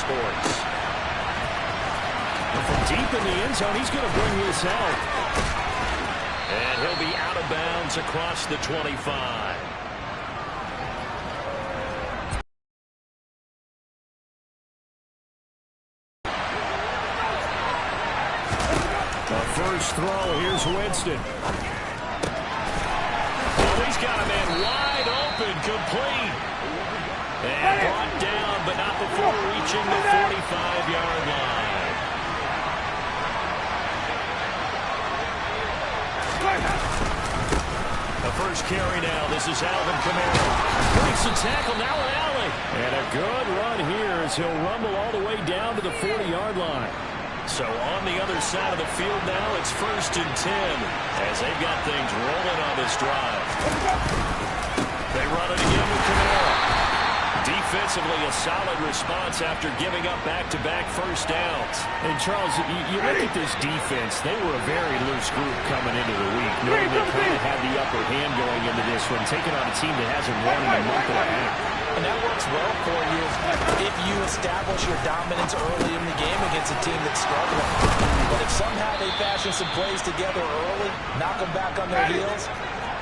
Sports. And from deep in the end zone, he's going to bring this out. And he'll be out of bounds across the 25. First throw, here's Winston. Oh, he's got a man wide open, complete. And brought down, but not before reaching the 45-yard line. The first carry now, this is Alvin Kamara. Breaks the tackle, now an alley. And a good run here as he'll rumble all the way down to the 40-yard line. So on the other side of the field now, it's 1st and 10 as they've got things rolling on this drive. They run it again with Kamara. Defensively, a solid response after giving up back-to-back first downs. And, Charles, you look at this defense, they were a very loose group coming into the week, knowing they kind of had the upper hand going into this one, taking on a team that hasn't won in a month and a half. And that works well for you if you establish your dominance early in the game against a team that's struggling. But if somehow they fashion some plays together early, knock them back on their heels,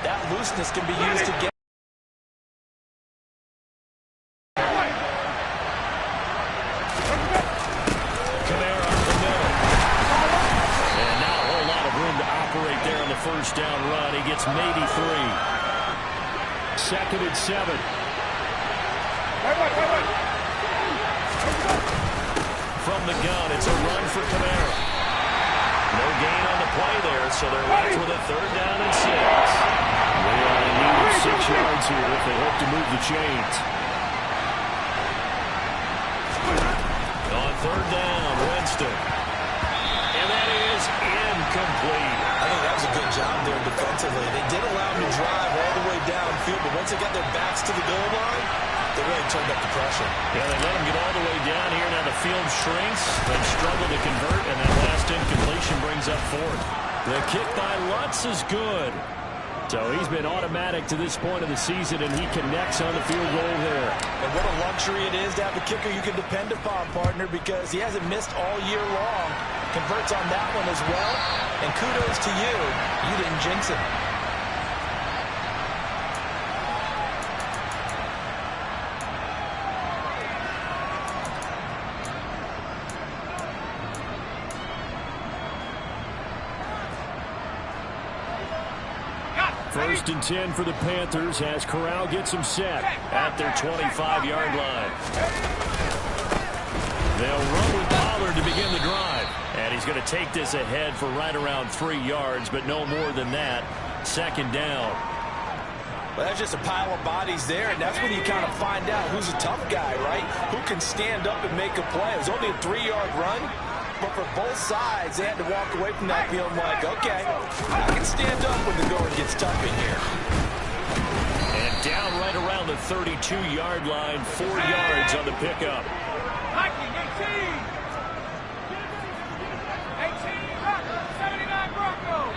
that looseness can be used to get. Kamara up the middle. And not a whole lot of room to operate there on the first down run. He gets maybe 3. 2nd and 7. From the gun, it's a run for Kamara. No gain on the play there, so they're left with a 3rd down and 6. They are in need of 6 yards here if they hope to move the chains. On 3rd down, Winston. And that is incomplete. I think that was a good job there defensively. They did allow them to drive all the way downfield, but once they got their backs to the goal line, they really turned up the pressure. Yeah, they let them get all the way down here. Now the field shrinks. They struggle to convert, and that last incompletion brings up 4th. The kick by Lutz is good. So he's been automatic to this point of the season, and he connects on the field goal there. And what a luxury it is to have a kicker you can depend upon, partner, because he hasn't missed all year long. Converts on that one as well. And kudos to you. You didn't jinx it. First and 10 for the Panthers as Corral gets them set at their 25-yard line. They'll run with Pollard to begin the drive. And he's going to take this ahead for right around 3 yards, but no more than that. 2nd down. Well, that's just a pile of bodies there, and that's when you kind of find out who's a tough guy, right? Who can stand up and make a play. It was only a 3-yard run, but for both sides, they had to walk away from that feeling like, okay, I can stand up when the going gets tough in here. And down right around the 32-yard line, 4 yards on the pickup. 79 Broncos.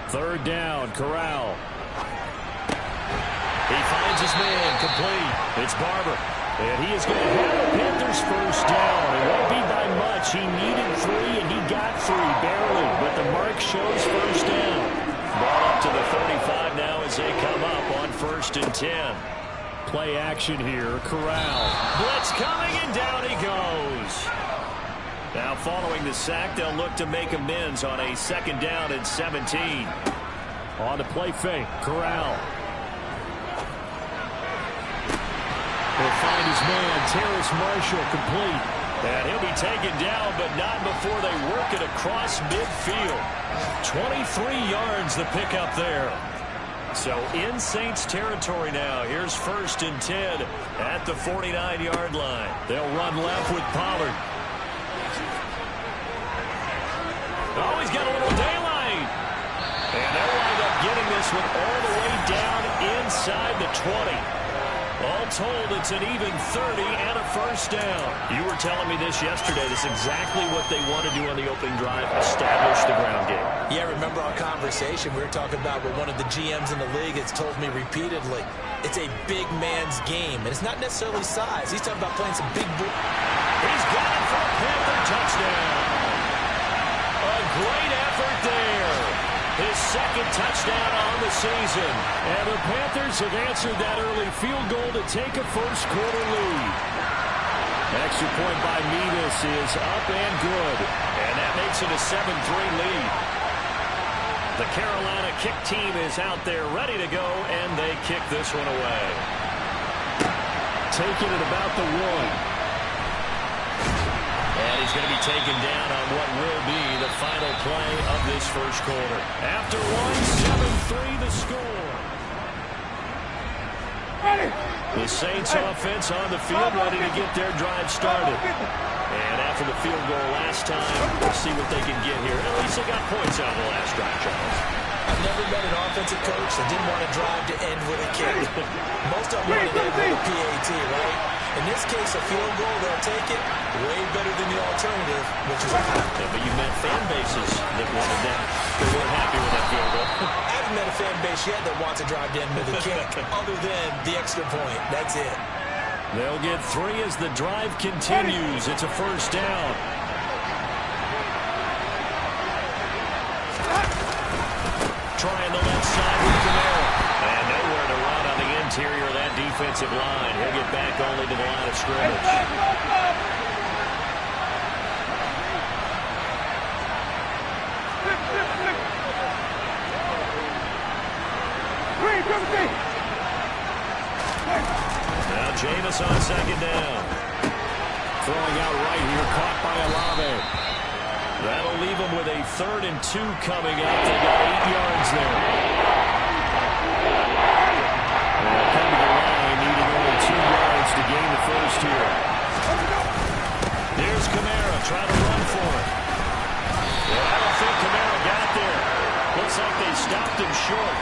Third down, Corral. He finds his man, complete. It's Barber. And he is going to have the Panthers first down. It won't be by much. He needed 3, and he got 3, barely. But the mark shows first down. Ball up to the 35 now as they come up on 1st and 10. Play action here, Corral. Blitz coming, and down he goes. Now following the sack, they'll look to make amends on a 2nd down and 17. On the play fake, Corral. He'll find his man, Terrace Marshall, complete. And he'll be taken down, but not before they work it across midfield. 23 yards the pickup there. So in Saints territory now. Here's 1st and 10 at the 49-yard line. They'll run left with Pollard. Oh, he's got a little daylight. And they'll wind up getting this one all the way down inside the 20. All told, it's an even 30 and a first down. You were telling me this yesterday. This is exactly what they want to do on the opening drive, establish the ground game. Yeah, remember our conversation? We were talking about what one of the GMs in the league has told me repeatedly. It's a big man's game, and it's not necessarily size. He's talking about playing some big... He's got it for a Panther touchdown. A great effort there. His second touchdown on the season. And the Panthers have answered that early field goal to take a first quarter lead. Extra point by Mevis is up and good. And that makes it a 7-3 lead. The Carolina kick team is out there ready to go, and they kick this one away. Taking it about the 1. And he's going to be taken down on what will be the final play of this first quarter. After 7-3 the score. The Saints offense on the field ready to get their drive started. And after the field goal last time, we'll see what they can get here. At least they got points out of the last drive, Charles. I've never met an offensive coach that didn't want to drive to end with a kick. Most of them want to end with a PAT, right? In this case, a field goal, they'll take it. Way better than the alternative, which is a punt. Yeah, but you met fan bases that wanted that. They weren't happy with that field goal. I haven't met a fan base yet that wants to drive to end with a kick, other than the extra point. That's it. They'll get 3 as the drive continues. It's a first down. Trying the left side with Camara. And nowhere to run on the interior of that defensive line. He'll get back only to the line of scrimmage. Now Jameis on second down. Throwing out right here, caught by Olave. That'll leave them with a 3rd and 2 coming up. They got 8 yards there. They'll come to the line, needing only 2 yards to gain the first here. Here's Kamara trying to run for it. Yeah, I don't think Kamara got there. Looks like they stopped him short.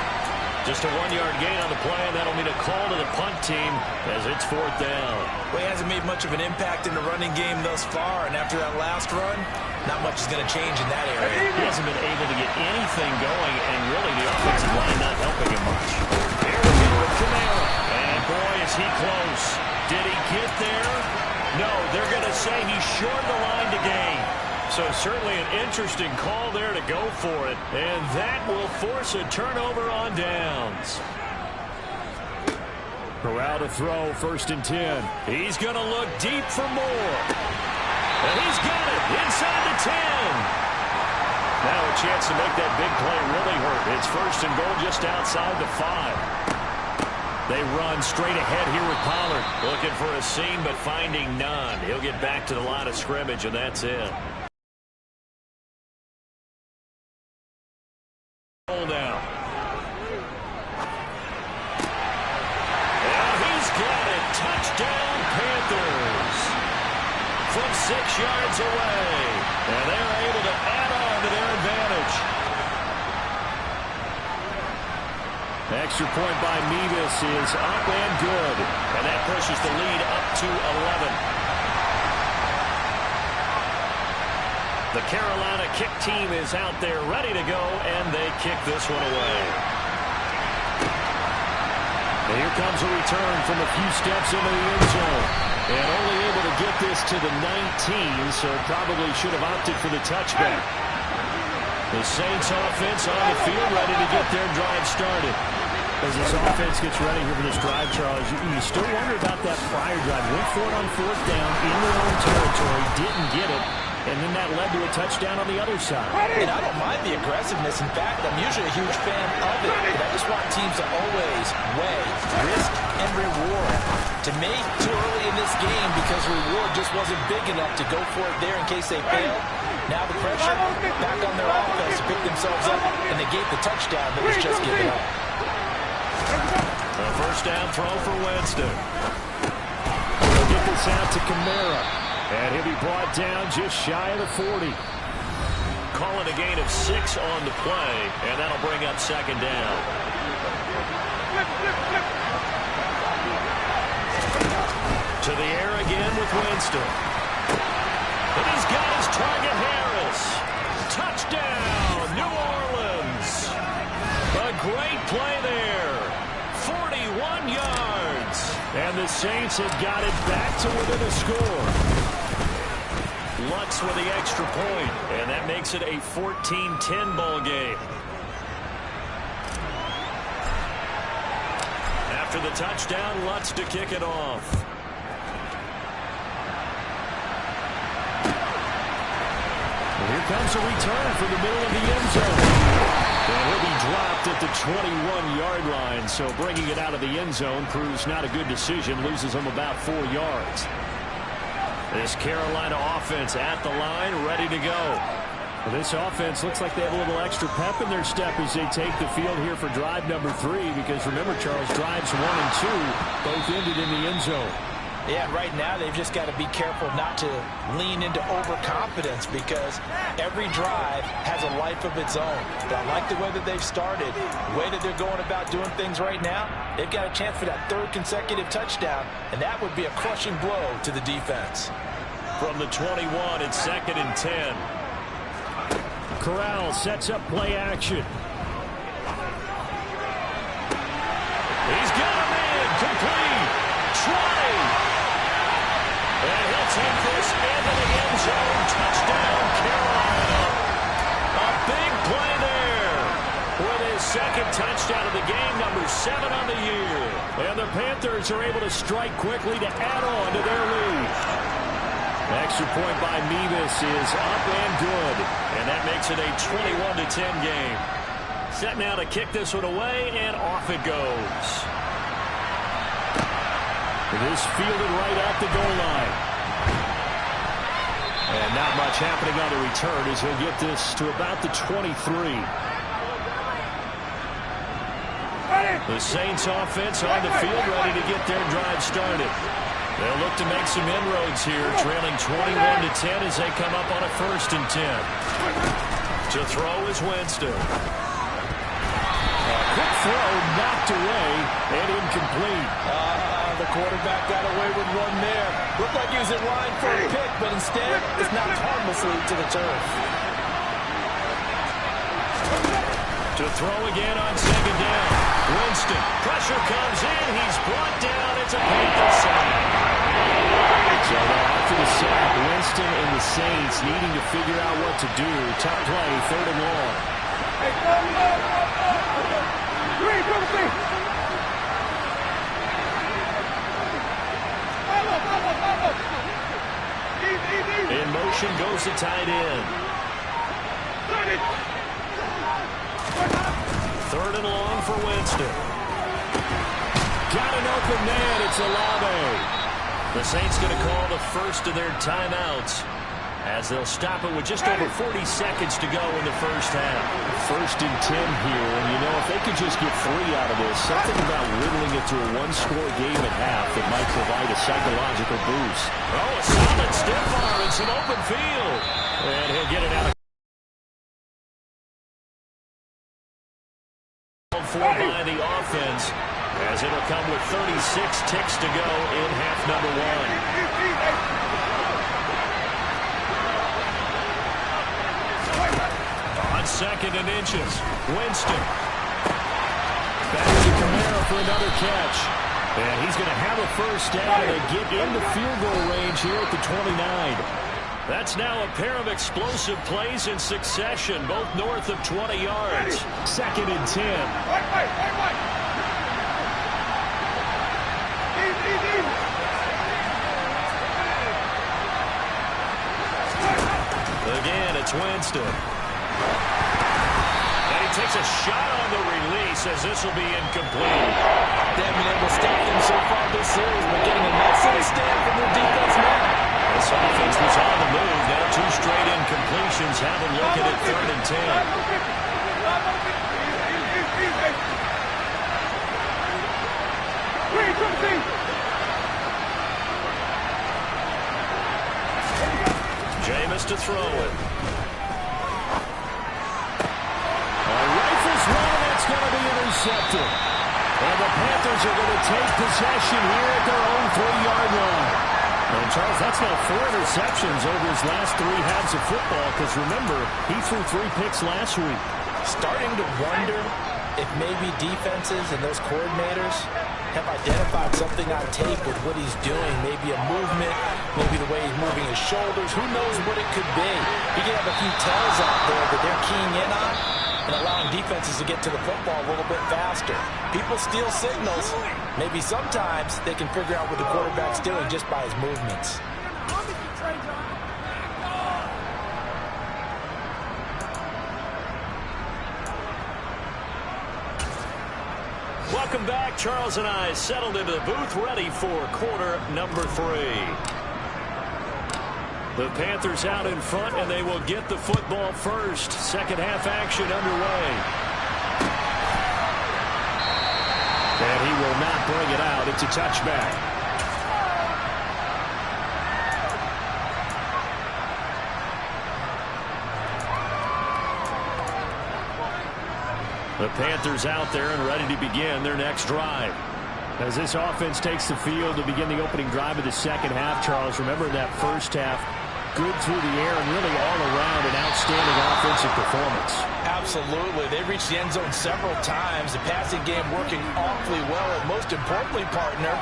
Just a 1-yard gain on the play, and that'll mean a call to the punt team as it's 4th down. Well, he hasn't made much of an impact in the running game thus far, and after that last run, not much is going to change in that area. He hasn't been able to get anything going, and really the offensive line not helping him much. Here we go with Kamara. And boy, is he close. Did he get there? No, they're going to say he's short the line to gain. So certainly an interesting call there to go for it. And that will force a turnover on downs. Corral to throw, 1st and 10. He's going to look deep for more. And he's got it inside the 10. Now a chance to make that big play really hurt. It's 1st and goal just outside the 5. They run straight ahead here with Pollard. Looking for a seam, but finding none. He'll get back to the line of scrimmage, and that's it. Now. And he's got it. Touchdown, Panthers. From 6 yards away. And they're able to add on to their advantage. Extra point by Mevis is up and good. And that pushes the lead up to 11. The Carolina kick team is out there ready to go, and they kick this one away. And here comes a return from a few steps into the end zone. And only able to get this to the 19, so probably should have opted for the touchback. The Saints offense on the field ready to get their drive started. As this offense gets ready here for this drive, Charles, you still wonder about that prior drive. Went for it on 4th down in their own territory, didn't get it. And then that led to a touchdown on the other side. And I don't mind the aggressiveness. In fact, I'm usually a huge fan of it. But I just want teams to always weigh risk and reward. To me, too early in this game because reward just wasn't big enough to go for it there in case they fail. Now the pressure back on their offense to pick themselves up and negate the touchdown that was just given up. A 1st down throw for Winston. They'll get this out to Kamara. And he'll be brought down just shy of the 40. Calling a gain of 6 on the play, and that'll bring up 2nd down. To the air again with Winston. And he's got his target, Harris. Touchdown, New Orleans. A great play there. 41 yards. And the Saints have got it back to within a score. Lutz with the extra point, and that makes it a 14-10 ball game. After the touchdown, Lutz to kick it off. Here comes a return from the middle of the end zone. And he'll be dropped at the 21-yard line, so bringing it out of the end zone proves not a good decision, loses him about 4 yards. This Carolina offense at the line, ready to go. Well, this offense looks like they have a little extra pep in their step as they take the field here for drive number 3, because remember, Charles, drives 1 and 2 both ended in the end zone. Yeah, right now they've just got to be careful not to lean into overconfidence, because every drive has a life of its own. But I like the way that they've started, the way that they're going about doing things right now. They've got a chance for that 3rd consecutive touchdown, and that would be a crushing blow to the defense. From the 21, it's 2nd and 10. Corral sets up play action. He's got him in, complete, try. And he'll take this into the end zone. Touchdown, Carolina. A big play there with his 2nd touchdown of the game, number 7 on the year. And the Panthers are able to strike quickly to add on to their lead. Extra point by Mevis is up and good. And that makes it a 21-10 game. Set now to kick this one away, and off it goes. It is fielded right at the goal line. And not much happening on the return as he'll get this to about the 23. The Saints offense on the field ready to get their drive started. They'll look to make some inroads here, trailing 21-10 as they come up on a 1st and 10. To throw is Winston. A quick throw knocked away and incomplete. The quarterback got away with one there. Looked like he was in line for a pick, but instead it's knocked harmlessly to the turf. To throw again on 2nd down. Winston. Pressure comes in. He's brought down. It's a Panther sack. So after the sack, Winston and the Saints needing to figure out what to do. Tough play, 3rd and long. In motion goes the tight end. 3rd and long for Winston. Got an open man. It's Olave. The Saints going to call the first of their timeouts as they'll stop it with just over 40 seconds to go in the first half. 1st and 10 here, and you know, if they could just get 3 out of this, something about whittling it to a 1-score game at half that might provide a psychological boost. Oh, a solid stiff arm and some open field. And he'll get it out of for by the offense, as it'll come with 36 ticks to go in half number 1. On 2nd and inches, Winston. Back to Kamara for another catch. And he's going to have a 1st down and get into field goal range here at the 29. That's now a pair of explosive plays in succession, both north of 20 yards. 2nd and 10. Again, it's Winston. And he takes a shot on the release as this will be incomplete. They haven't been able to stop them so far this series, but getting a nice little stand from their defense now. This offense was on the move. Now 2 straight incompletions have them looking at 3rd and 10. Jameis to throw it. Rifles one, that's going to be intercepted. And the Panthers are going to take possession here at their own 3-yard line. And Charles, that's now 4 interceptions over his last 3 halves of football, because remember, he threw 3 picks last week. Starting to wonder if maybe defenses and those coordinators have identified something on tape with what he's doing. Maybe a movement, maybe the way he's moving his shoulders. Who knows what it could be? He could have a few tells out there that they're keying in on and allowing defenses to get to the football a little bit faster. People steal signals. Maybe sometimes they can figure out what the quarterback's doing just by his movements. Welcome back. Charles and I settled into the booth, ready for quarter number 3. The Panthers out in front, and they will get the football first. Second half action underway. And he will not bring it out. It's a touchback. The Panthers out there and ready to begin their next drive. As this offense takes the field to begin the opening drive of the second half, Charles, remember in that first half, good through the air and really all around an outstanding offensive performance. Absolutely. They reached the end zone several times. The passing game working awfully well, and most importantly, partner,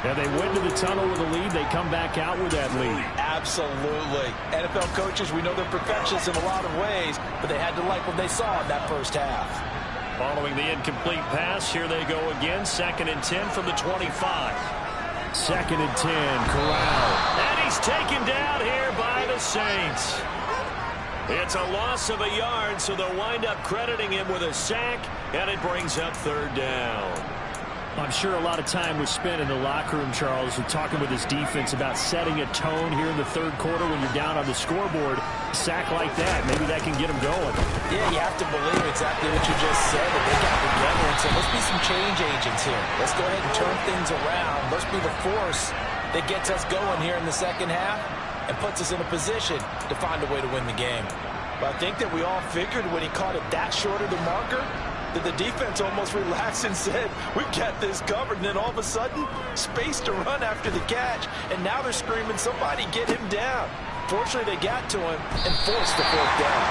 and they went to the tunnel with a lead. They come back out with that lead. Absolutely. NFL coaches, we know they're perfectionists in a lot of ways, but they had to like what they saw in that first half. Following the incomplete pass, here they go again. 2nd and 10 from the 25. 2nd and 10, Corral. And he's taken down here by the Saints. It's a loss of a yard, so they'll wind up crediting him with a sack, and it brings up 3rd down. I'm sure a lot of time was spent in the locker room, Charles, with talking with his defense about setting a tone here in the 3rd quarter when you're down on the scoreboard. A sack like that, maybe that can get him going. Yeah, you have to believe exactly what you just said, that they got together and said, let's be some change agents here. Let's go ahead and turn things around. Let's be the force that gets us going here in the second half and puts us in a position to find a way to win the game. But I think that we all figured when he caught it that short of the marker, that the defense almost relaxed and said, we've got this covered. And then all of a sudden, space to run after the catch. And now they're screaming, somebody get him down. Fortunately, they got to him and forced the 4th down.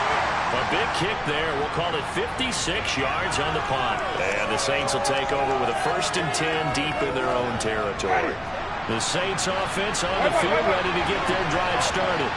A big kick there. We'll call it 56 yards on the punt. And the Saints will take over with a 1st and 10 deep in their own territory. The Saints offense on the field ready to get their drive started.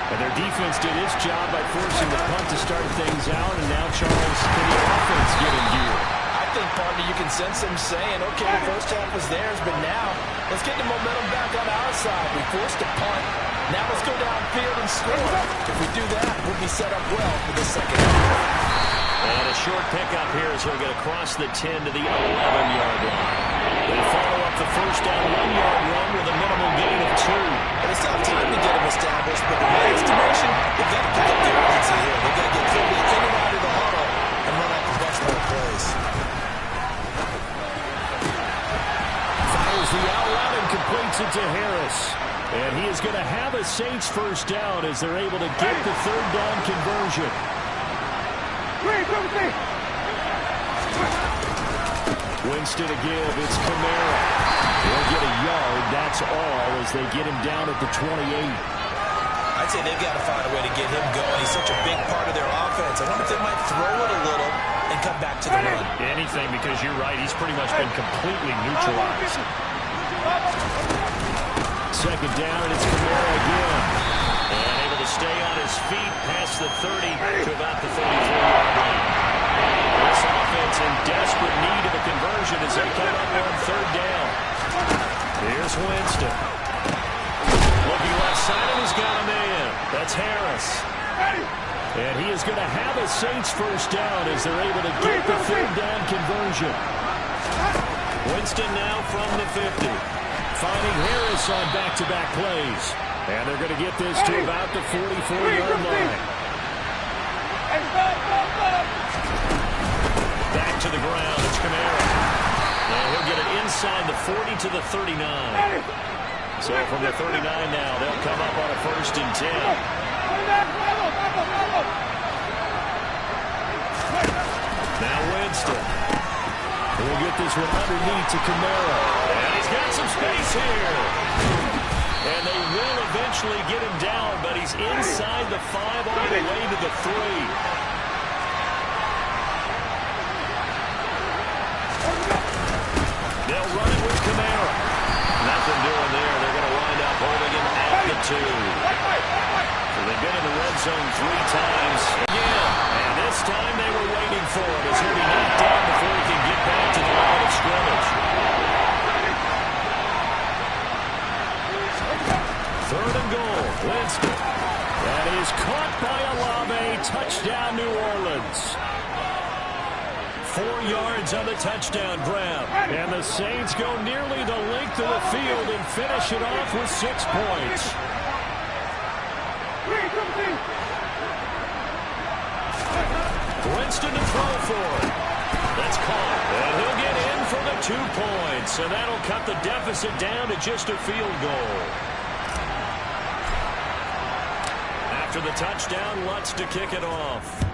And their defense did its job by forcing the punt to start things out. And now, Charles, can the offense get in gear? I think, partner, you can sense them saying, okay, the first half was theirs, but now let's get the momentum back on our side. We forced a punt. Now let's go downfield and score. If we do that, we'll be set up well for the second half. And a short pickup here as he'll get across the 10 to the 11-yard line. They follow up the first down 1-yard run with a minimal gain of 2. And it's not time to get them established, but in my estimation, they've got to pick up the urgency here. They've got to get quickly in and out of the huddle and run out the best more plays. Fires the out route and completes it to Harris. And he is going to have a Saints first down as they're able to get the 3rd down conversion. Winston to give. It's Kamara. He'll get a yard. That's all as they get him down at the 28. I'd say they've got to find a way to get him going. He's such a big part of their offense. I wonder if they might throw it a little and come back to the run. Anything, because you're right. He's pretty much been completely neutralized. 2nd down, and it's Kamara again. And able to stay on his feet past the 30 to about the 34-yard line. This offense in desperate need of a conversion as they come up on 3rd down. Here's Winston. Looking left side, and he's got a man. That's Harris. And he is going to have a Saints first down as they're able to get the 3rd down conversion. Winston now from the 50. Finding Harris on back-to-back plays. And they're going to get this to about the 44-yard line. Back to the ground. It's Kamara. And he'll get it inside the 40 to the 39. So from the 39 now, they'll come up on a 1st and 10. Now Winston. We'll get this one underneath to Kamara. And he's got some space here. And they will eventually get him down, but he's inside the 5 all the way to the 3. They'll run it with Kamara. Nothing doing there. They're going to wind up holding him at the 2. So they've been in the red zone 3 times. Again, and this time they were waiting for him as he'll be knocked down before he can get back to the line of scrimmage. 3rd and goal. Winston. That is caught by Olave. Touchdown, New Orleans. 4 yards on the touchdown grab. And the Saints go nearly the length of the field and finish it off with 6 points. Winston to throw for it. That's caught. And he'll get in for the 2 points. And that'll cut the deficit down to just a field goal. After the touchdown, Lutz to kick it off.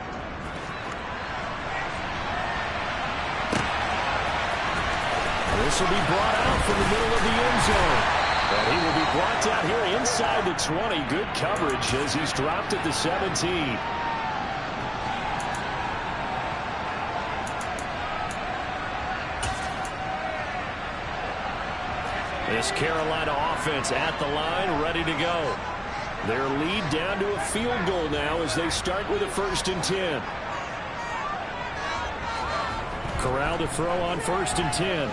This will be brought out from the middle of the end zone. And he will be brought down here inside the 20. Good coverage as he's dropped at the 17. This Carolina offense at the line, ready to go. Their lead down to a field goal now as they start with a 1st and 10. Corral to throw on 1st and 10.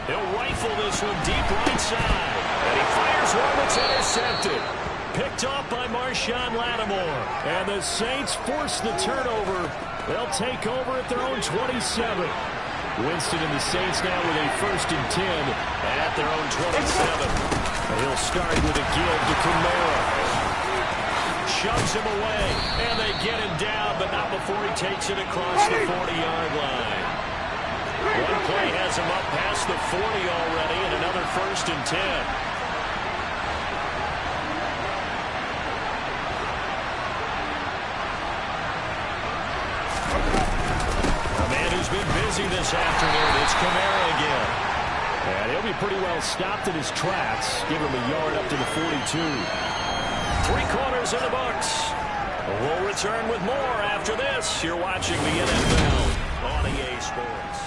He'll rifle this one deep right side. And he fires one that's intercepted. Picked off by Marshawn Lattimore. And the Saints force the turnover. They'll take over at their own 27. Winston and the Saints now with a 1st and 10 at their own 27. And he'll start with a give to Kamara. Shoves him away, and they get him down, but not before he takes it across the 40-yard line. One play has him up past the 40 already, and another 1st and 10. A man who's been busy this afternoon, it's Kamara again. And he'll be pretty well stopped in his tracks. Give him a yard up to the 42. 3 quarters in the books. We'll return with more after this. You're watching the NFL on EA Sports.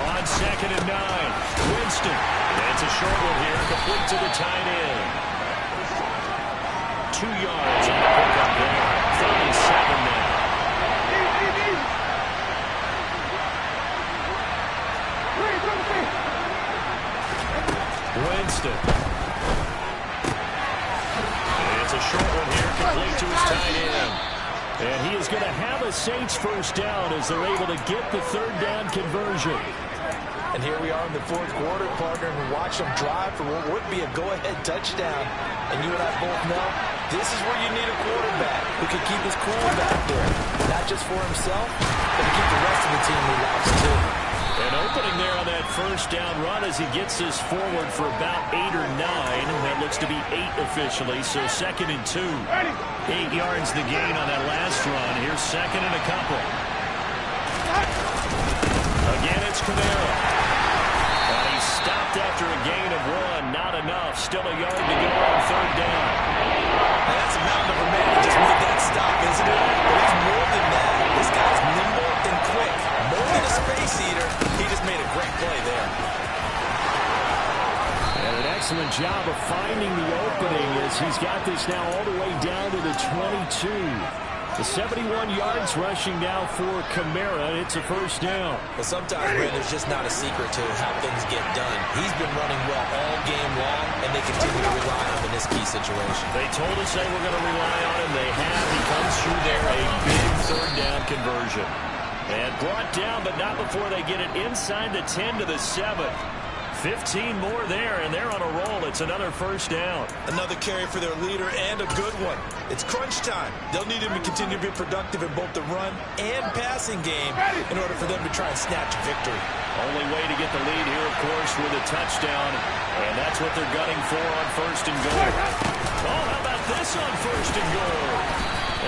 On 2nd and 9, Winston. That's a short one here, complete to the tight end. 2 yards on the pickup there. 37 now. Winston. It's a short one here, complete to his tight end. And he is going to have a Saints 1st down as they're able to get the 3rd down conversion. And here we are in the 4th quarter, partner, and watch them drive for what would be a go-ahead touchdown. And you and I both know this is where you need a quarterback who can keep his cool back there. Not just for himself, but to keep the rest of the team relaxed too. And opening there on that 1st down run as he gets this forward for about 8 or 9. That looks to be 8 officially, so 2nd and 2. 8 yards the gain on that last run. Here's 2nd and a couple. Again, it's Kamara. And he's stopped after a gain of 1. Not enough. Still a yard to go on 3rd down. And that's a mountain of a man who just made that stop, isn't it? But it's more than that. This guy's nimble and quick. More than a space eater. He just made a great play there. And an excellent job of finding the opening as he's got this now all the way down to the 22. The 71 yards rushing now for Kamara. It's a 1st down. But sometimes, Brent, there's just not a secret to how things get done. He's been running well all game long, and they continue to rely on him in this key situation. They told us they were going to rely on him. They have. He comes through there, a big 3rd down conversion. And brought down, but not before they get it inside the 10 to the 7. 15 more there, and they're on a roll. It's another 1st down. Another carry for their leader, and a good one. It's crunch time. They'll need him to continue to be productive in both the run and passing game in order for them to try and snatch victory. Only way to get the lead here, of course, with a touchdown, and that's what they're gunning for on 1st and goal. Oh, how about this on 1st and goal?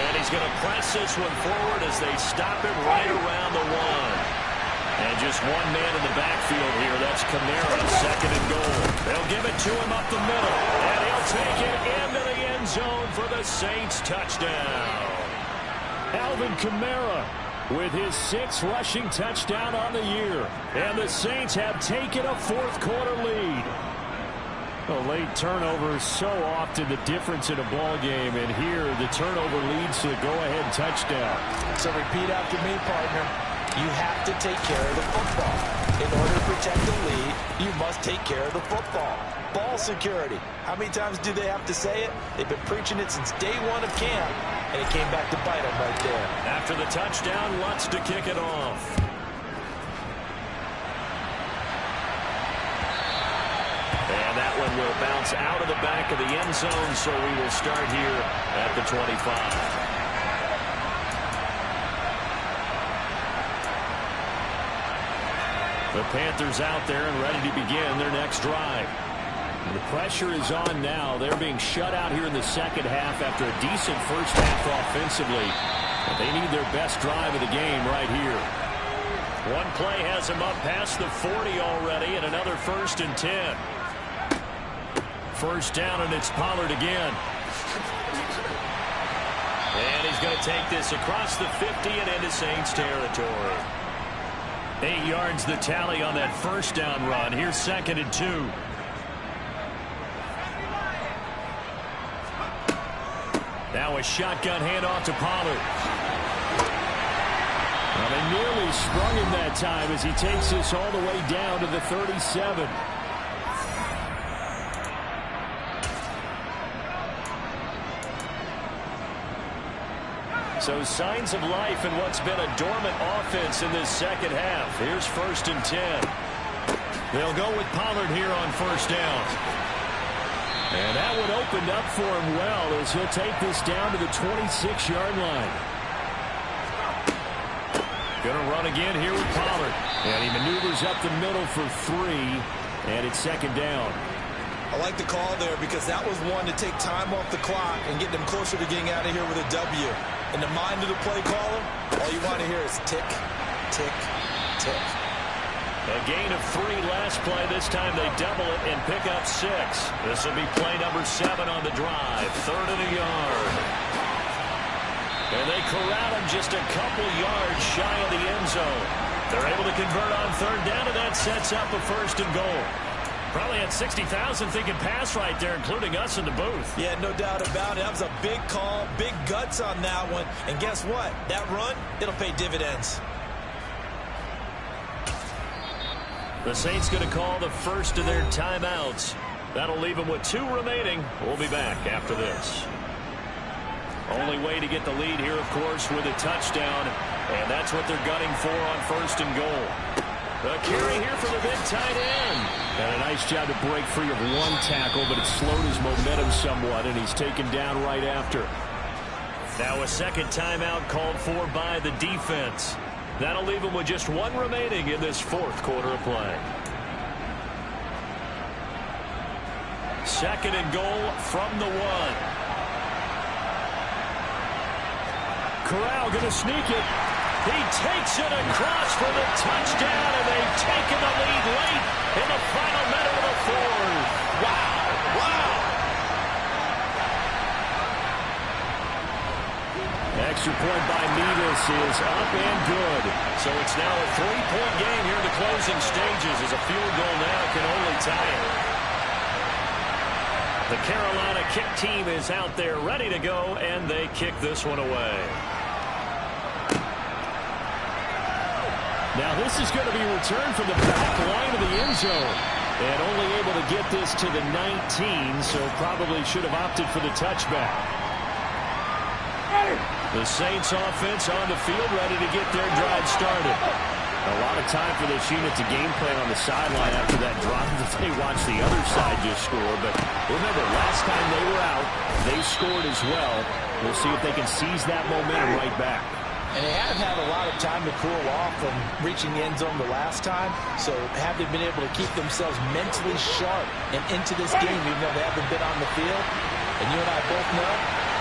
And he's going to press this one forward as they stop it right around the 1. And just one man in the backfield here. That's Kamara, second and goal. They'll give it to him up the middle. And he'll take it into the end zone for the Saints touchdown. Alvin Kamara with his 6th rushing touchdown on the year. And the Saints have taken a fourth-quarter lead. A late turnover is so often the difference in a ball game. And here, the turnover leads to the go-ahead touchdown. So repeat after me, partner. You have to take care of the football. In order to protect the lead, you must take care of the football. Ball security. How many times do they have to say it? They've been preaching it since day 1 of camp, and it came back to bite them right there. After the touchdown, Lutz to kick it off. And that one will bounce out of the back of the end zone, so we will start here at the 25. The Panthers out there and ready to begin their next drive. And the pressure is on now. They're being shut out here in the second half after a decent first half offensively. But they need their best drive of the game right here. One play has them up past the 40 already, and another 1st and 10. First down, and it's Pollard again. And he's going to take this across the 50 and into Saints territory. 8 yards the tally on that first down run. Here's 2nd and 2. Now a shotgun handoff to Pollard. Well, they nearly sprung him that time as he takes this all the way down to the 37. So signs of life in what's been a dormant offense in this second half. Here's 1st and 10. They'll go with Pollard here on first down. And that one opened up for him well as he'll take this down to the 26-yard line. Gonna run again here with Pollard. And he maneuvers up the middle for 3. And it's 2nd down. I like the call there because that was one to take time off the clock and get them closer to getting out of here with a W. In the mind of the play caller, all you want to hear is tick, tick, tick. A gain of 3 last play. This time they double it and pick up 6. This will be play number 7 on the drive. 3rd and a yard. And they corral him just a couple yards shy of the end zone. They're able to convert on 3rd down, and that sets up a 1st and goal. Probably had 60,000 thinking pass right there, including us in the booth. Yeah, no doubt about it. That was a big call, big guts on that one. And guess what? That run, it'll pay dividends. The Saints going to call the first of their timeouts. That'll leave them with 2 remaining. We'll be back after this. Only way to get the lead here, of course, with a touchdown. And that's what they're gunning for on 1st and goal. The carry here for the big tight end. And a nice job to break free of 1 tackle, but it slowed his momentum somewhat, and he's taken down right after. Now a second timeout called for by the defense. That'll leave him with just 1 remaining in this 4th quarter of play. 2nd and goal from the 1. Corral going to sneak it. He takes it across for the touchdown, and they've taken the lead late in the final minute of the 4th. Wow. Wow. Extra point by Nevis is up and good. So it's now a 3-point game here in the closing stages as a field goal now can only tie it. The Carolina kick team is out there ready to go, and they kick this one away. Now this is going to be returned from the back line of the end zone. And only able to get this to the 19, so probably should have opted for the touchback. The Saints offense on the field ready to get their drive started. A lot of time for this unit to game plan on the sideline after that drive that they watched the other side just score. But remember, last time they were out, they scored as well. We'll see if they can seize that momentum right back. And they haven't had a lot of time to cool off from reaching the end zone the last time. So have they been able to keep themselves mentally sharp and into this game, even though they haven't been on the field? And you and I both know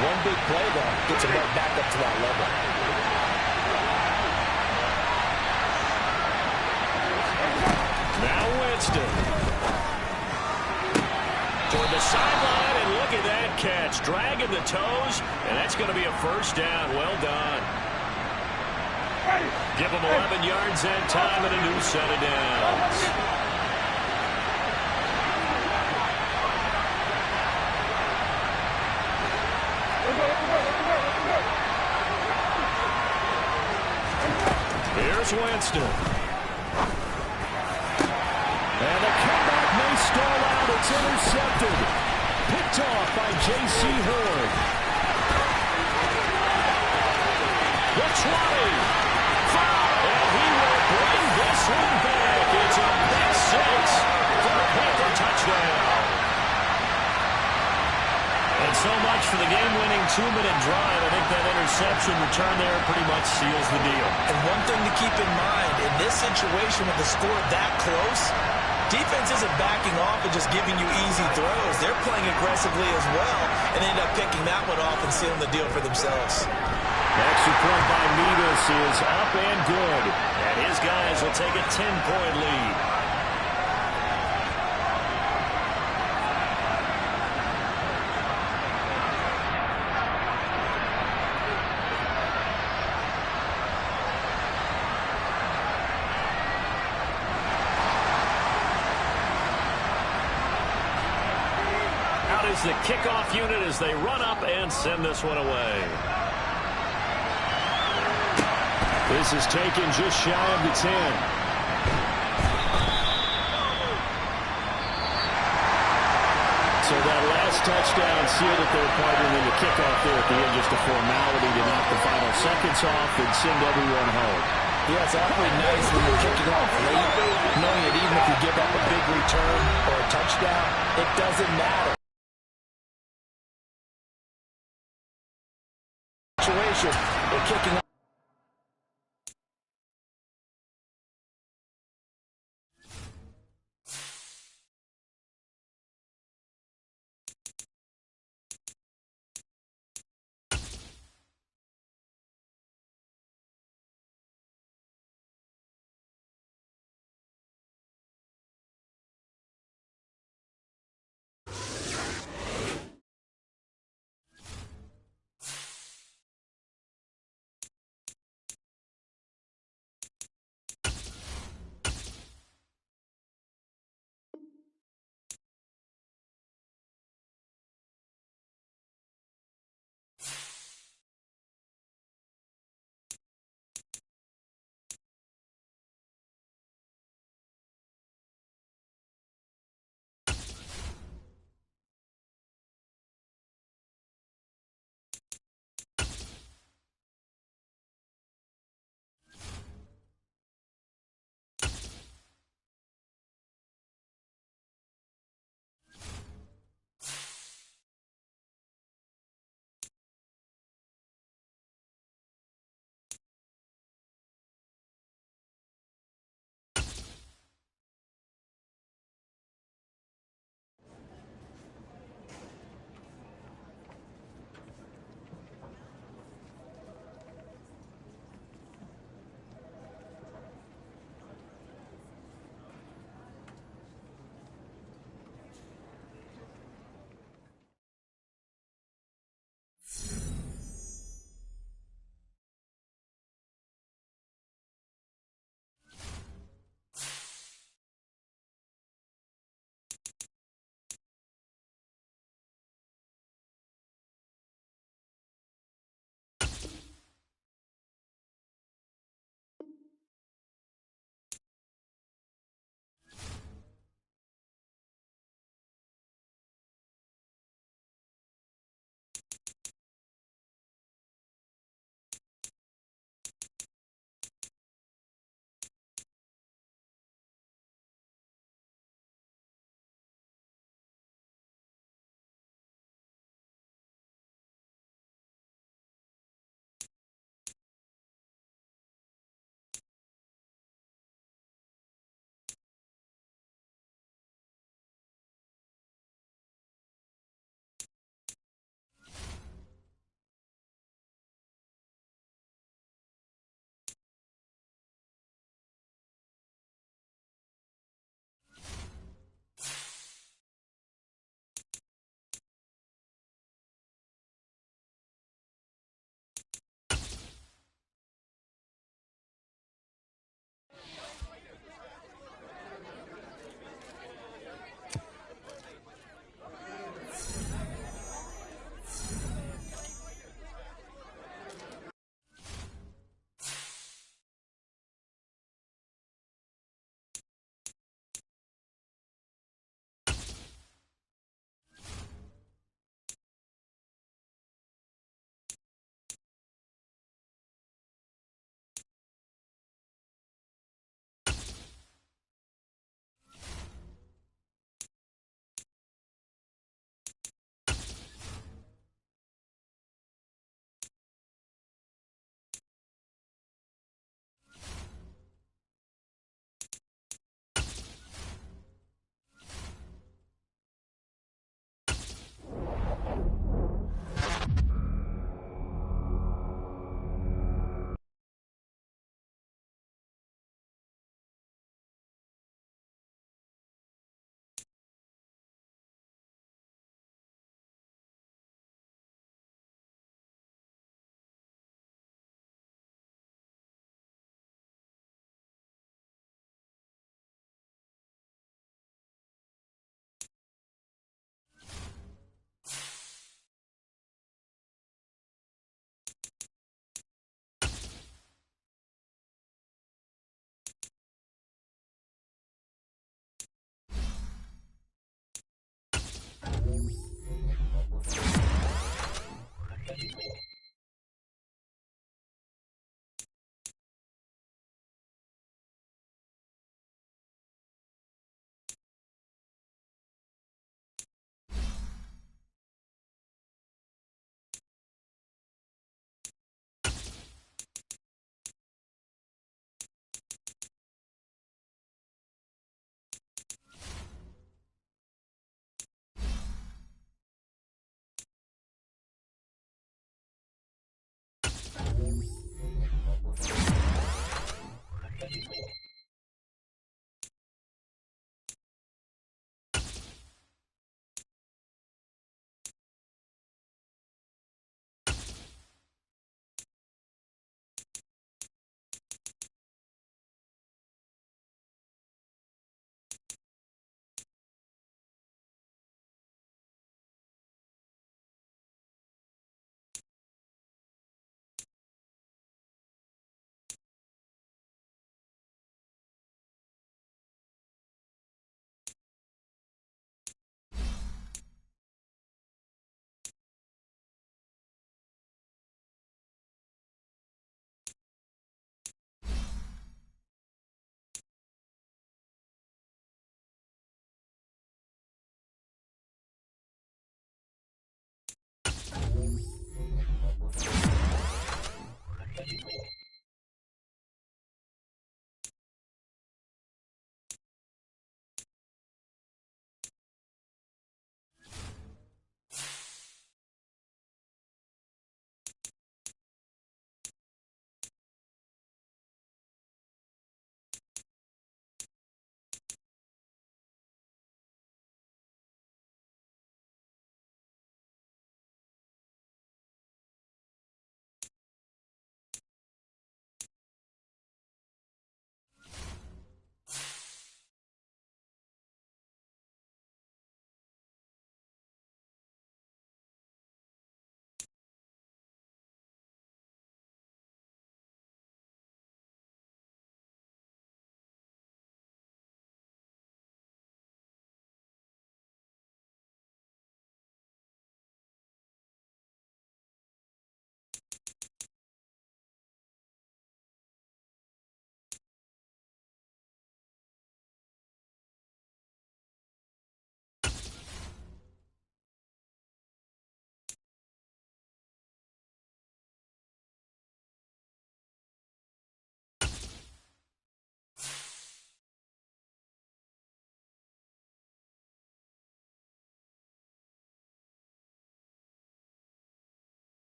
One big play, though, gets him right back up to that level. Now Winston. Toward the sideline, and look at that catch. Dragging the toes, and that's going to be a first down. Well done. Give him 11 yards that time and a new set of downs. Here's Winston. And the comeback may stall out. It's intercepted. Picked off by J.C. Horn. The 20. And he will bring this one back. It's a big 6 for a Panther touchdown. And so much for the game-winning 2-minute drive. I think that interception return there pretty much seals the deal. And one thing to keep in mind, in this situation with the score that close, defense isn't backing off and just giving you easy throws. They're playing aggressively as well and end up picking that one off and sealing the deal for themselves. The extra point by Metis is up and good. And his guys will take a 10-point lead. Out is the kickoff unit as they run up and send this one away. This is taken just shy of the 10. So that last touchdown sealed it there, partner, and then the kickoff there at the end, just a formality to knock the final seconds off and send everyone home. Yeah, it's awfully nice when you're kicking off late, knowing that even if you give up a big return or a touchdown, it doesn't matter. Situation, they're kicking off.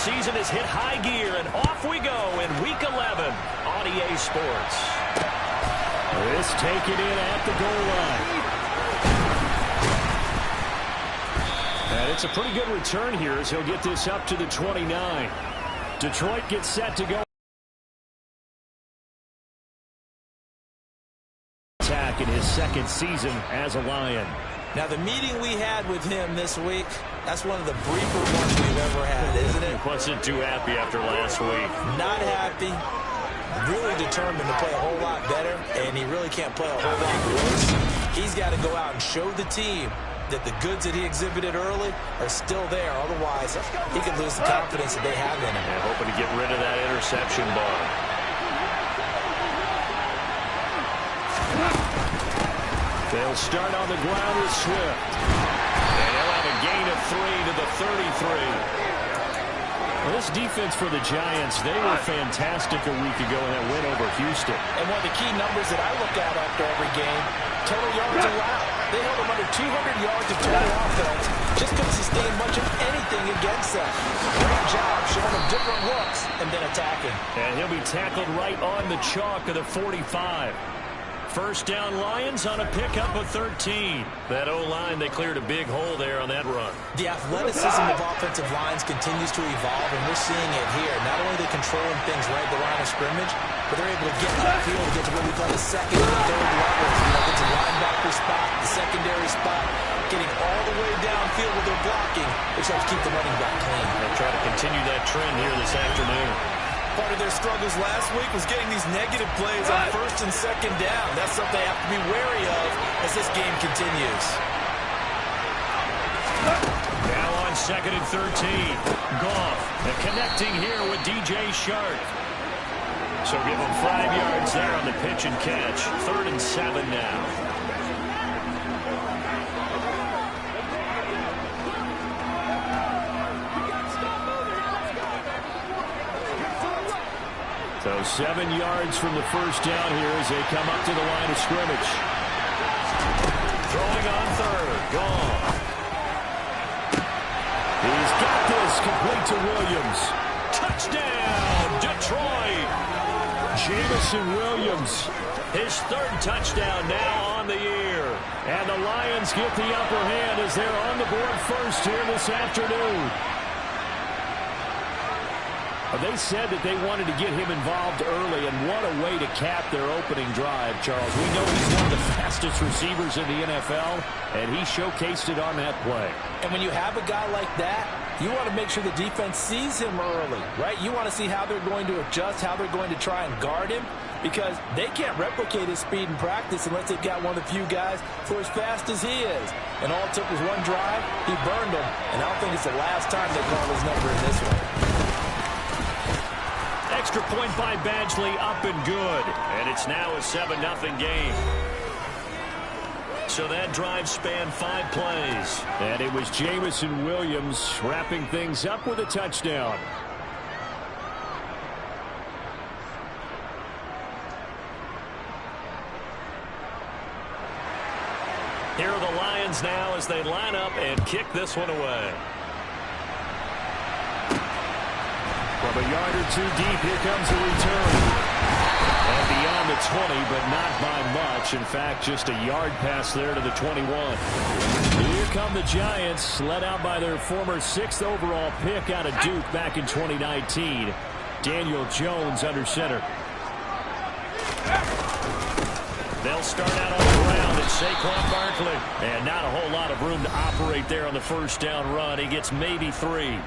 season has hit high gear, and off we go in Week 11 on EA Sports. This taken in at the goal line. And it's a pretty good return here as he'll get this up to the 29. Detroit gets set to go. Attack in his second season as a Lion. Now, the meeting we had with him this week, that's one of the briefer ones we've ever had, isn't it? Wasn't too happy after last week. Not happy. Really determined to play a whole lot better, and he really can't play a whole lot worse. He's got to go out and show the team that the goods that he exhibited early are still there. Otherwise, he could lose the confidence that they have in him. And hoping to get rid of that interception ball. They'll start on the ground with Swift. And he'll have a gain of 3 to the 33. Well, this defense for the Giants, they were fantastic a week ago in that win over Houston. And one of the key numbers that I look at after every game, total yards allowed. They held them under 200 yards of total offense. Just couldn't sustain much of anything against them. Great job showing them different looks and then attacking. And he'll be tackled right on the chalk of the 45. First down Lions on a pickup of 13. That O-line, they cleared a big hole there on that run. The athleticism of offensive lines continues to evolve, and we're seeing it here. Not only are they controlling things right at the line of scrimmage, but they're able to get upfield to get to what we call the second and third levels. You know, get to linebacker spot, the secondary spot, getting all the way downfield with their blocking, which helps keep the running back clean. They'll try to continue that trend here this afternoon. Part of their struggles last week was getting these negative plays on first and second down. That's something they have to be wary of as this game continues. Now on second and 13. Goff connecting here with DJ Shark. So give him 5 yards there on the pitch and catch. 3rd and 7 now. So 7 yards from the first down here as they come up to the line of scrimmage. Throwing on 3rd. Gone. He's got this complete to Williams. Touchdown, Detroit. Jameson Williams, his 3rd touchdown now on the year. And the Lions get the upper hand as they're on the board first here this afternoon. They said that they wanted to get him involved early, and what a way to cap their opening drive, Charles. We know he's one of the fastest receivers in the NFL, and he showcased it on that play. And when you have a guy like that, you want to make sure the defense sees him early, right? You want to see how they're going to adjust, how they're going to try and guard him, because they can't replicate his speed in practice unless they've got one of the few guys who are as fast as he is. And all it took was one drive, he burned them, and I don't think it's the last time they call his number in this one. Extra point by Badgley, up and good. And it's now a 7-0 game. So that drive spanned 5 plays. And it was Jameson Williams wrapping things up with a touchdown. Here are the Lions now as they line up and kick this one away. From a yard or 2 deep, here comes a return. And beyond the 20, but not by much. In fact, just a yard pass there to the 21. Here come the Giants, led out by their former 6th overall pick out of Duke back in 2019. Daniel Jones under center. They'll start out on the ground at Saquon Barkley. And not a whole lot of room to operate there on the first down run. He gets maybe 3.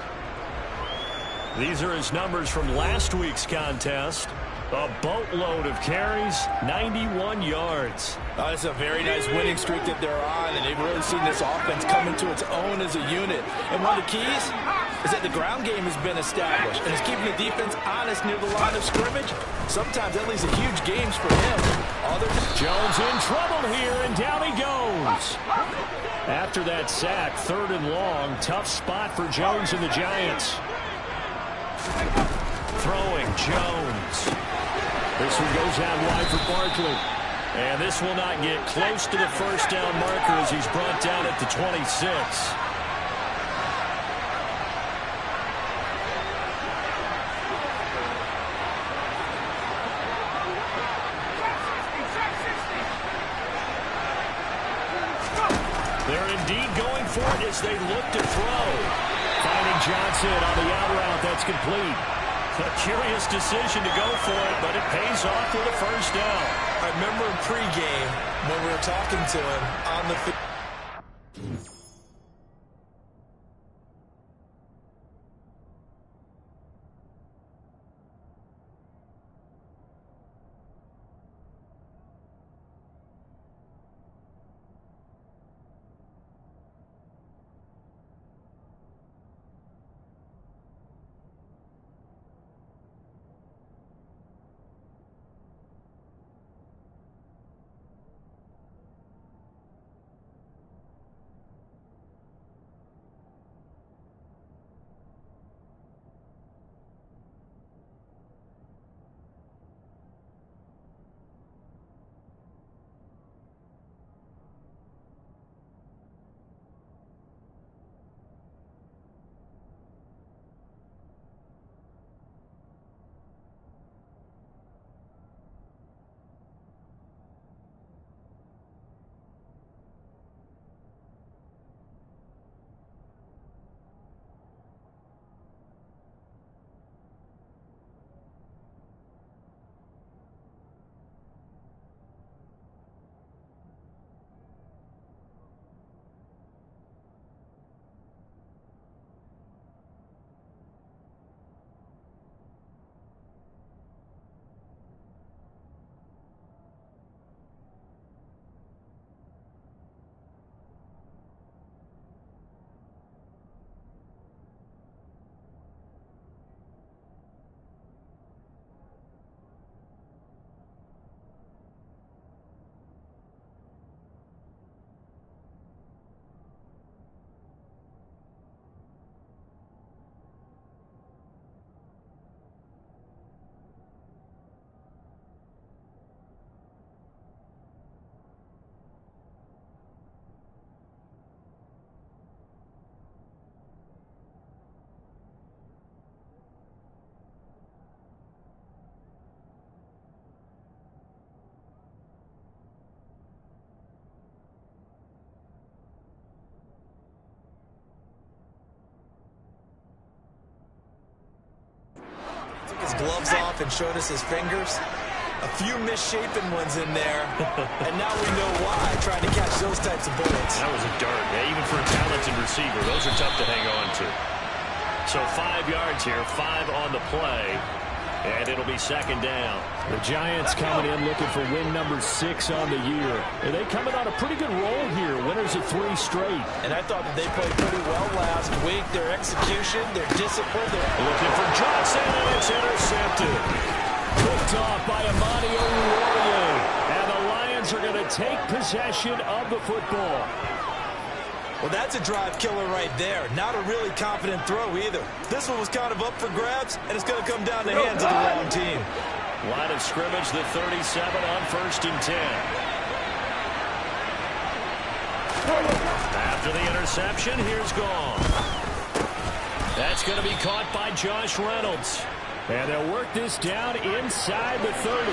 These are his numbers from last week's contest. A boatload of carries, 91 yards. Oh, it's a very nice winning streak that they're on, and they've really seen this offense come into its own as a unit. And one of the keys is that the ground game has been established, and it's keeping the defense honest near the line of scrimmage. Sometimes that leads to huge games for him. Others. Jones in trouble here, and down he goes. After that sack, 3rd and long, tough spot for Jones and the Giants. Throwing Jones. This one goes out wide for Barkley. And this will not get close to the first down marker as he's brought down at the 26. They're indeed going for it as they look to throw. Finding Johnson on the out route. That's complete. A curious decision to go for it, but it pays off with a first down. I remember in pregame when we were talking to him on the field. His gloves off and showed us his fingers. A few misshapen ones in there, and now we know why, trying to catch those types of bullets. That was a dart. Even for a talented receiver, those are tough to hang on to. So 5 yards here, 5 on the play, and it'll be second down. The Giants coming in looking for win number 6 on the year. And they coming on a pretty good roll here, winners of 3 straight. And I thought that they played pretty well last week. Their execution, their discipline. Looking for Johnson, and it's intercepted. Picked off by Amani Oruwariye. And the Lions are going to take possession of the football. Well, that's a drive killer right there. Not a really confident throw either. This one was kind of up for grabs, and it's going to come down the hands of the wrong team. Line of scrimmage, the 37 on 1st and 10. After the interception, here's gone. That's going to be caught by Josh Reynolds. And they'll work this down inside the 30.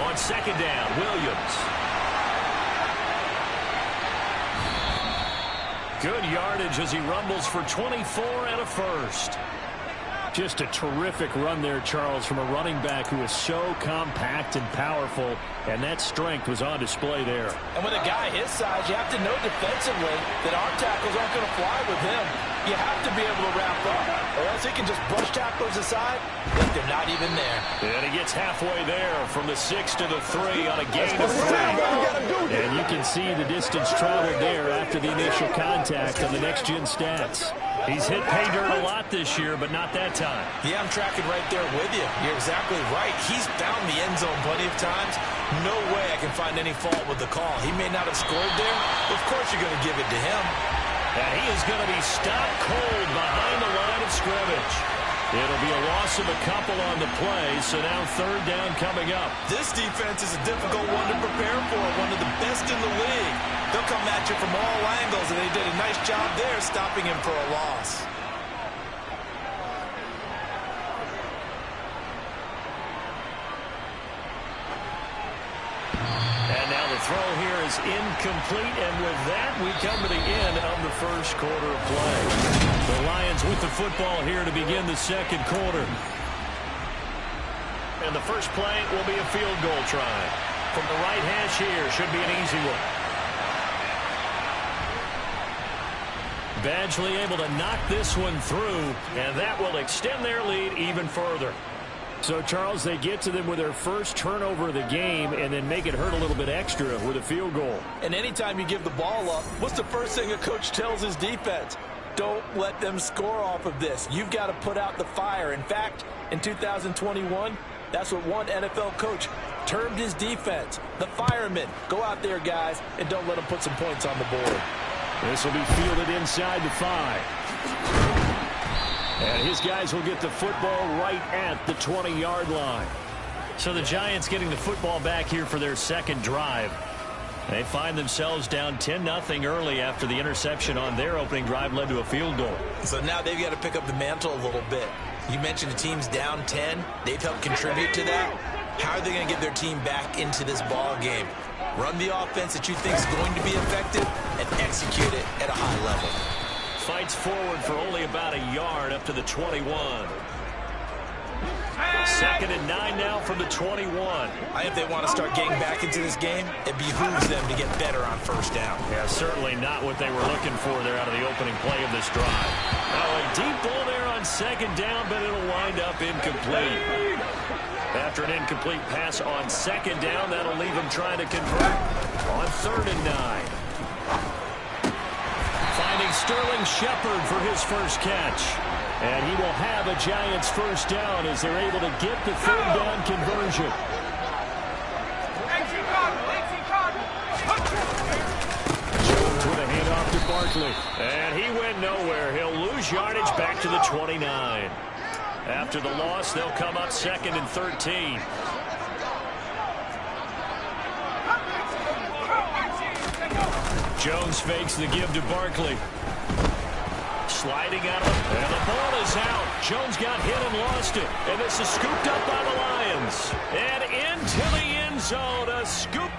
On second down, Williams. Good yardage as he rumbles for 24 and a first. Just a terrific run there, Charles, from a running back who is so compact and powerful, and that strength was on display there. And with a guy his size, you have to know defensively that arm tackles aren't going to fly with him. You have to be able to wrap up, or else he can just brush tacklers aside like they're not even there. And he gets halfway there from the 6 to the 3 on a gain of 3. And you can see the distance traveled there after the initial contact on the next-gen stats. He's hit pay dirt a lot this year, but not that time. Yeah, I'm tracking right there with you. You're exactly right. He's found the end zone plenty of times. No way I can find any fault with the call. He may not have scored there, but of course you're going to give it to him. And he is going to be stopped cold behind the line of scrimmage. It'll be a loss of a couple on the play, so now third down coming up. This defense is a difficult one to prepare for, one of the best in the league. They'll come at you from all angles, and they did a nice job there stopping him for a loss. throw here is incomplete, and with that, we come to the end of the first quarter of play. The Lions with the football here to begin the second quarter. And the first play will be a field goal try. From the right hash here, should be an easy one. Badgley able to knock this one through, and that will extend their lead even further. So, Charles, they get to them with their first turnover of the game and then make it hurt a little bit extra with a field goal. And anytime you give the ball up, what's the first thing a coach tells his defense? Don't let them score off of this. You've got to put out the fire. In fact, in 2021, that's what one NFL coach termed his defense. The firemen. Go out there, guys, and don't let them put some points on the board. This will be fielded inside the 5. And his guys will get the football right at the 20-yard line. So the Giants getting the football back here for their second drive. They find themselves down 10-0 early after the interception on their opening drive led to a field goal. So now they've got to pick up the mantle a little bit. You mentioned the team's down 10. They've helped contribute to that. How are they going to get their team back into this ball game? Run the offense that you think is going to be effective and execute it at a high level. Fights forward for only about a yard up to the 21. Second and 9 now from the 21. I think if they want to start getting back into this game, it behooves them to get better on first down. Yeah, certainly not what they were looking for there out of the opening play of this drive. Oh, a deep ball there on second down, but it'll wind up incomplete. After an incomplete pass on second down, that'll leave him trying to convert on 3rd and 9. Finding Sterling Shepard for his first catch. And he will have a Giants first down as they're able to get the 3rd down conversion. Jones with a handoff to Barkley. And he went nowhere. He'll lose yardage back to the 29. After the loss, they'll come up 2nd and 13. Jones fakes the give to Barkley. Sliding out of it, and the ball is out. Jones got hit and lost it. And this is scooped up by the Lions. And into the end zone, a scoop